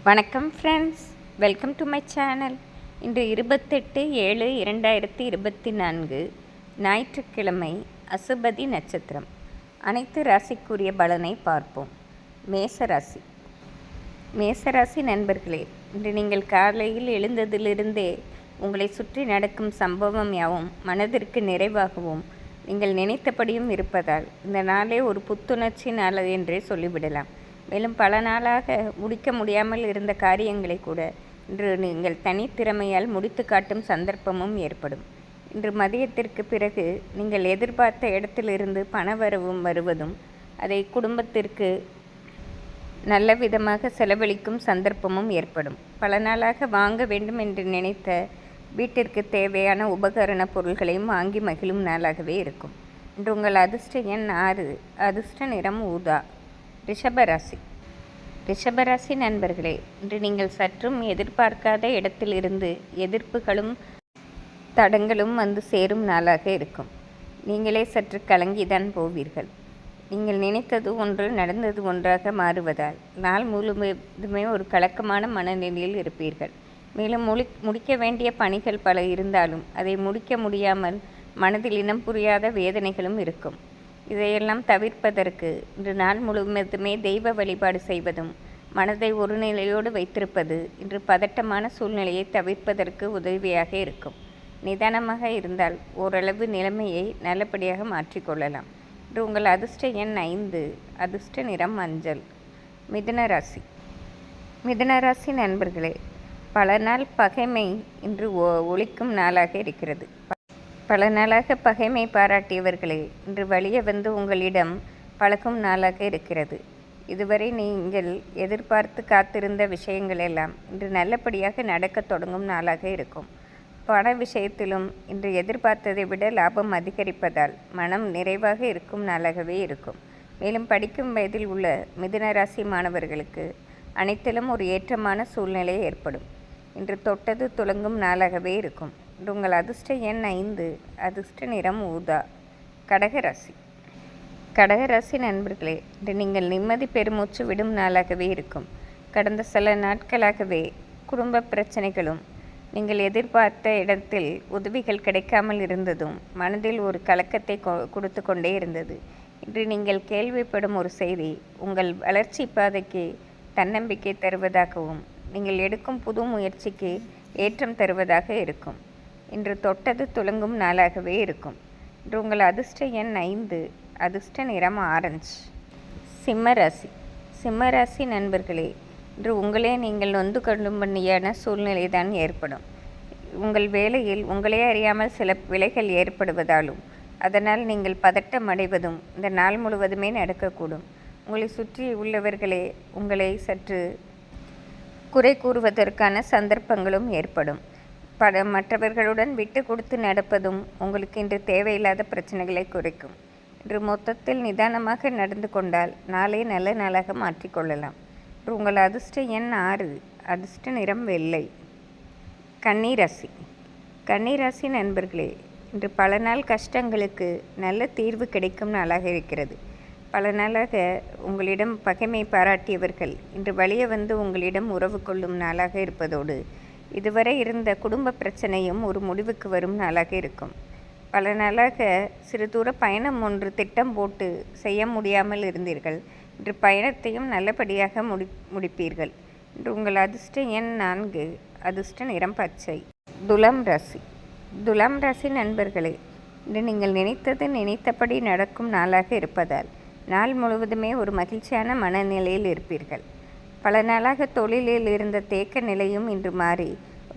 வணக்கம் friends, welcome to my channel. இன்று 28/7/2024 ஞாயிற்றுக்கிழமை, அசுபதி நட்சத்திரம். அனைத்து ராசிக்குரிய பலனை பார்ப்போம். மேசராசி. மேசராசி நண்பர்களே, இன்று நீங்கள் காலையில் எழுந்ததிலிருந்தே உங்களை சுற்றி நடக்கும் சம்பவம் யாவும் மனதிற்கு நிறைவாகவும் நீங்கள் நினைத்தபடியும் இருப்பதால் இந்த நாளே ஒரு புத்துணர்ச்சி நாள் என்றே சொல்லிவிடலாம். மேலும் பல நாளாக முடிக்க முடியாமல் இருந்த காரியங்களை கூட இன்று நீங்கள் தனித்திறமையால் முடித்து காட்டும் சந்தர்ப்பமும் ஏற்படும். இன்று மதியத்திற்கு பிறகு நீங்கள் எதிர்பார்த்த இடத்திலிருந்து பணவரவும் வருவதும் அதை குடும்பத்திற்கு நல்ல விதமாக செலவழிக்கும் சந்தர்ப்பமும் ஏற்படும். பல நாளாக வாங்க வேண்டும் என்று நினைத்த வீட்டிற்கு தேவையான உபகரண பொருள்களையும் வாங்கி மகிழும் நாளாகவே இருக்கும். இன்று உங்கள் அதிர்ஷ்ட எண் 6, அதிர்ஷ்ட நிறம் ஊதா. ரிஷபராசி. ரிஷபராசி நண்பர்களே, இன்று நீங்கள் சற்றும் எதிர்பார்க்காத இடத்திலிருந்து எதிர்ப்புகளும் தடங்களும் வந்து சேரும் நாளாக இருக்கும். நீங்களே சற்று கலங்கிதான் போவீர்கள். நீங்கள் நினைத்தது ஒன்று, நடந்தது ஒன்றாக மாறுவதால் நாள் முழுவதுமே ஒரு கலக்கமான மனநிலையில் இருப்பீர்கள். மேலும் முடிக்க வேண்டிய பணிகள் பல இருந்தாலும் அதை முடிக்க முடியாமல் மனதில் இனம் புரியாத வேதனைகளும் இருக்கும். இதையெல்லாம் தவிர்ப்பதற்கு இன்று நாள் முழுவதுமே தெய்வ வழிபாடு செய்வதும் மனதை ஒரு நிலையோடு வைத்திருப்பது இன்று பதட்டமான சூழ்நிலையை தவிர்ப்பதற்கு உதவியாக இருக்கும். நிதானமாக இருந்தால் ஓரளவு நிலைமையை நல்லபடியாக மாற்றிக்கொள்ளலாம். இன்று உங்கள் அதிர்ஷ்ட எண் 5, அதிர்ஷ்ட நிறம் மஞ்சள். மிதுனராசி. மிதுனராசி நண்பர்களே, பல நாள் பகைமை இன்று ஒழிக்கும் நாளாக இருக்கிறது. பல நாளாக பகைமை பாராட்டியவர்களே இன்று வழியே வந்து உங்களிடம் பழகும் நாளாக இருக்கிறது. இதுவரை நீங்கள் எதிர்பார்த்து காத்திருந்த விஷயங்கள் எல்லாம் இன்று நல்லபடியாக நடக்கத் தொடங்கும் நாளாக இருக்கும். பண விஷயத்திலும் இன்று எதிர்பார்த்ததை விட லாபம் அதிகரிப்பதால் மனம் நிறைவாக இருக்கும் நாளாகவே இருக்கும். மேலும் படிக்கும் வயதில் உள்ள மிதுனராசி மாணவர்களுக்கு அனைத்திலும் ஒரு ஏற்றமான சூழ்நிலை ஏற்படும். இன்று தொட்டது துலங்கும் நாளாகவே இருக்கும். இன்று உங்கள் அதிர்ஷ்ட எண் 5, அதிர்ஷ்ட நிறம் ஊதா. கடகராசி. கடகராசி நண்பர்களே, இன்று நீங்கள் நிம்மதி பெருமூச்சு விடும் நாளாகவே இருக்கும். கடந்த சில நாட்களாகவே குடும்ப பிரச்சனைகளும் நீங்கள் எதிர்பார்த்த இடத்தில் உதவிகள் கிடைக்காமல் இருந்ததும் மனதில் ஒரு கலக்கத்தை கொடுத்து கொண்டே இருந்தது. இன்று நீங்கள் கேள்விப்படும் ஒரு செய்தி உங்கள் வளர்ச்சி பாதைக்கு தன்னம்பிக்கை தருவதாகவும் நீங்கள் எடுக்கும் புது முயற்சிக்கு ஏற்றம் தருவதாக இருக்கும். இன்று தொட்டது துலங்கும் நாளாகவே இருக்கும். இன்று உங்கள் அதிர்ஷ்ட எண் 5, அதிர்ஷ்ட நிறம் ஆரஞ்சு. சிம்மராசி. சிம்மராசி நண்பர்களே, இன்று உங்களே நீங்கள் நொந்து கொள்ளும்படியான சூழ்நிலை தான் ஏற்படும். உங்கள் வேலையில் உங்களே அறியாமல் சில விலைகள் ஏற்படுவதாலும் அதனால் நீங்கள் பதட்டம் அடைவதும் இந்த நாள் முழுவதுமே நடக்கக்கூடும். உங்களை சுற்றி உள்ளவர்களே உங்களை சற்று குறை கூறுவதற்கான சந்தர்ப்பங்களும் ஏற்படும். மற்றவர்களுடன் விட்டு கொடுத்து நடப்பதும் உங்களுக்கு இன்று தேவையில்லாத பிரச்சனைகளை குறைக்கும். இன்று மொத்தத்தில் நிதானமாக நடந்து கொண்டால் நாளை நல்ல நாளாக மாற்றிக்கொள்ளலாம். இன்று உங்கள் அதிர்ஷ்ட எண் 6, அதிர்ஷ்ட நிறம் வெள்ளை. கன்னிராசி. கன்னிராசி நண்பர்களே, இன்று பல நாள் கஷ்டங்களுக்கு நல்ல தீர்வு கிடைக்கும் நாளாக இருக்கிறது. பல நாளாக உங்களிடம் பகைமை பாராட்டியவர்கள் இன்று வழியே வந்து உங்களிடம் உறவு கொள்ளும் நாளாக இருப்பதோடு இதுவரை இருந்த குடும்ப பிரச்சனையும் ஒரு முடிவுக்கு வரும் நாளாக இருக்கும். பல நாளாக சிறு தூர பயணம் ஒன்று திட்டம் போட்டு செய்ய முடியாமல் இருந்தீர்கள். இன்று பயணத்தையும் நல்லபடியாக முடிப்பீர்கள். இன்று உங்கள் அதிர்ஷ்ட எண் 4, அதிர்ஷ்ட நிறம் பச்சை. துலாம் ராசி. துலாம் ராசி நண்பர்களே, இன்று நீங்கள் நினைத்தபடி நடக்கும் நாளாக இருப்பதால் நாள் முழுவதுமே ஒரு மகிழ்ச்சியான மனநிலையில் இருப்பீர்கள். பல நாளாக தொழிலில் இருந்த தேக்க நிலையும் இன்று மாறி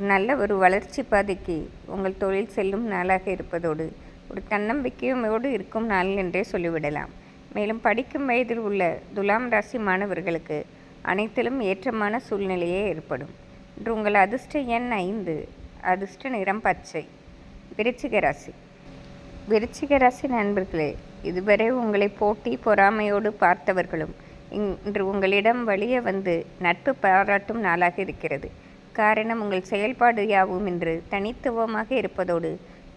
நல்ல ஒரு வளர்ச்சி பாதைக்கு உங்கள் தொழில் செல்லும் நாளாக இருப்பதோடு ஒரு தன்னம்பிக்கையோடு இருக்கும் நாள் என்றே சொல்லிவிடலாம். மேலும் படிக்கும் வயதில் உள்ள துலாம் ராசி மாணவர்களுக்கு அனைத்திலும் ஏற்றமான சூழ்நிலையே ஏற்படும். இன்று உங்கள் அதிர்ஷ்ட எண் 5, அதிர்ஷ்ட நிறம் பச்சை. விருச்சிக ராசி. விருச்சிக ராசி நண்பர்களே, இதுவரை உங்களை போட்டி பொறாமையோடு பார்த்தவர்களும் இன்று உங்களிடம் வழியே வந்து நட்பு பாராட்டும் நாளாக இருக்கிறது. காரணம், உங்கள் செயல்பாடு யாவும் இன்று தனித்துவமாக இருப்பதோடு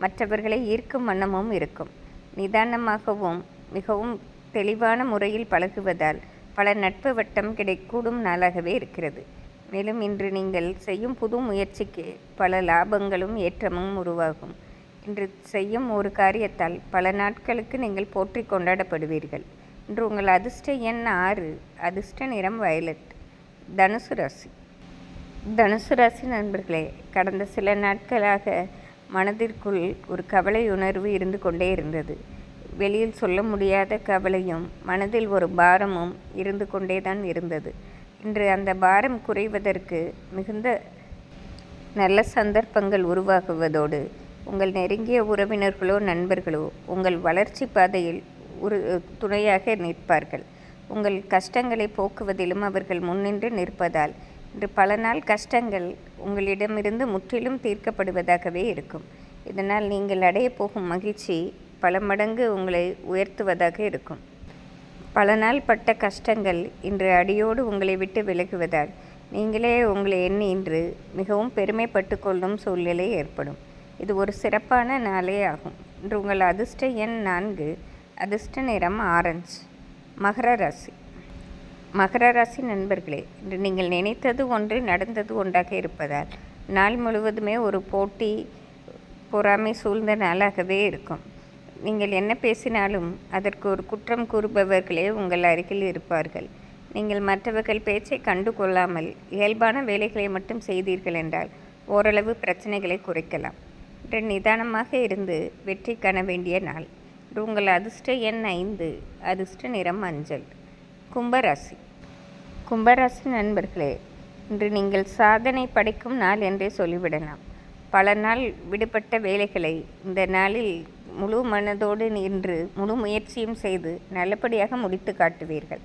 மற்றவர்களை ஈர்க்கும் வண்ணமும் இருக்கும். நிதானமாகவும் மிகவும் தெளிவான முறையில் பழகுவதால் பல நட்பு வட்டம் கிடைக்கூடும் நாளாகவே இருக்கிறது. மேலும் இன்று நீங்கள் செய்யும் புது முயற்சிக்கு பல லாபங்களும் ஏற்றமும் உருவாகும். இன்று செய்யும் ஒரு காரியத்தால் பல நாட்களுக்கு நீங்கள் போற்றி கொண்டாடப்படுவீர்கள். இன்று உங்கள் அதிர்ஷ்ட எண் 6, அதிர்ஷ்ட நிறம் வயலட். தனுசு ராசி. தனுசு ராசி நண்பர்களே, கடந்த சில நாட்களாக மனதிற்குள் ஒரு கவலை உணர்வு இருந்து கொண்டே இருந்தது. வெளியில் சொல்ல முடியாத கவலையும் மனதில் ஒரு பாரமும் இருந்து கொண்டே தான் இருந்தது. இன்று அந்த பாரம் குறைவதற்கு மிகுந்த நல்ல சந்தர்ப்பங்கள் உருவாகுவதோடு உங்கள் நெருங்கிய உறவினர்களோ நண்பர்களோ உங்கள் வளர்ச்சி பாதையில் துணையாக நிற்பார்கள். உங்கள் கஷ்டங்களை போக்குவதிலும் அவர்கள் முன்னின்று நிற்பதால் இன்று பல நாள் கஷ்டங்கள் உங்களிடமிருந்து முற்றிலும் தீர்க்கப்படுவதாகவே இருக்கும். இதனால் நீங்கள் அடைய போகும் மகிழ்ச்சி பல மடங்கு உங்களை உயர்த்துவதாக இருக்கும். பல நாள் பட்ட கஷ்டங்கள் இன்று அடியோடு உங்களை விட்டு விலகுவதால் நீங்களே உங்களை எண்ணி இன்று மிகவும் பெருமைப்பட்டு கொள்ளும் சூழ்நிலை ஏற்படும். இது ஒரு சிறப்பான நாளே ஆகும். இன்று உங்கள் அதிர்ஷ்ட எண் 4, அதிர்ஷ்ட நிறம் ஆரஞ்சு. மகர ராசி. மகர ராசி நண்பர்களே, இன்று நீங்கள் நினைத்தது ஒன்று நடந்தது ஒன்றாக இருப்பதால் நாள் முழுவதுமே ஒரு போட்டி பொறாமை சூழ்ந்த நாளாகவே இருக்கும். நீங்கள் என்ன பேசினாலும் அதற்கு ஒரு குற்றம் கூறுபவர்களே உங்கள் அருகில் இருப்பார்கள். நீங்கள் மற்றவர்கள் பேச்சை கண்டு கொள்ளாமல் இயல்பான வேலைகளை மட்டும் செய்தீர்கள் என்றால் ஓரளவு பிரச்சனைகளை குறைக்கலாம். இன்று நிதானமாக இருந்து வெற்றி காண வேண்டிய நாள். இன்று உங்கள் அதிர்ஷ்ட எண் 5, அதிர்ஷ்ட நிறம் மஞ்சள். கும்பராசி. கும்பராசி நண்பர்களே, இன்று நீங்கள் சாதனை படைக்கும் நாள் என்றே சொல்லிவிடலாம். பல நாள் விடுபட்ட வேலைகளை இந்த நாளில் முழு மனதோடு நின்று முழு முயற்சியும் செய்து நல்லபடியாக முடித்து காட்டுவீர்கள்.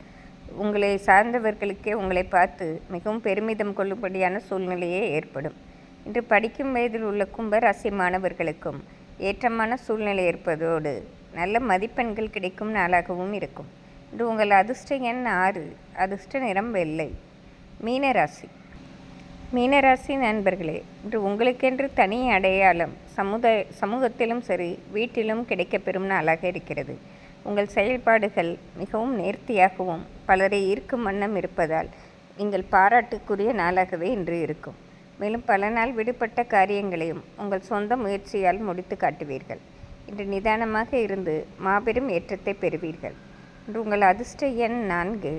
உங்களை சார்ந்தவர்களுக்கே உங்களை பார்த்து மிகவும் பெருமிதம் கொள்ளும்படியான சூழ்நிலையே ஏற்படும். இன்று படிக்கும் வயதில் உள்ள கும்பராசி மாணவர்களுக்கும் ஏற்றமான சூழ்நிலை இருப்பதோடு நல்ல மதிப்பெண்கள் கிடைக்கும் நாளாகவும் இருக்கும். இன்று உங்கள் அதிர்ஷ்ட எண் 6, அதிர்ஷ்ட நிறம் வெள்ளை. மீனராசி. மீனராசி நண்பர்களே, இன்று உங்களுக்கென்று தனி அடையாளம் சமூகத்திலும் சரி வீட்டிலும் கிடைக்கப்பெறும் நாளாக இருக்கிறது. உங்கள் செயல்பாடுகள் மிகவும் நேர்த்தியாகவும் பலரை ஈர்க்கும் வண்ணம் இருப்பதால் நீங்கள் பாராட்டுக்குரிய நாளாகவே இன்று இருக்கும். மேலும் பல நாள் விடுபட்ட காரியங்களையும் உங்கள் சொந்த முயற்சியால் முடித்து காட்டுவீர்கள். இன்று நிதானமாக இருந்து மாபெரும் ஏற்றத்தை பெறுவீர்கள். இன்று உங்கள் அதிர்ஷ்ட எண் 4,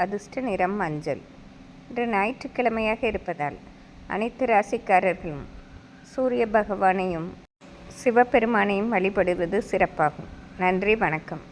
அதிர்ஷ்ட நிறம் மஞ்சள். இன்று ஞாயிற்றுக்கிழமையாக இருப்பதால் அனைத்து ராசிக்காரர்களும் சூரிய பகவானையும் சிவபெருமானையும் வழிபடுவது சிறப்பாகும். நன்றி, வணக்கம்.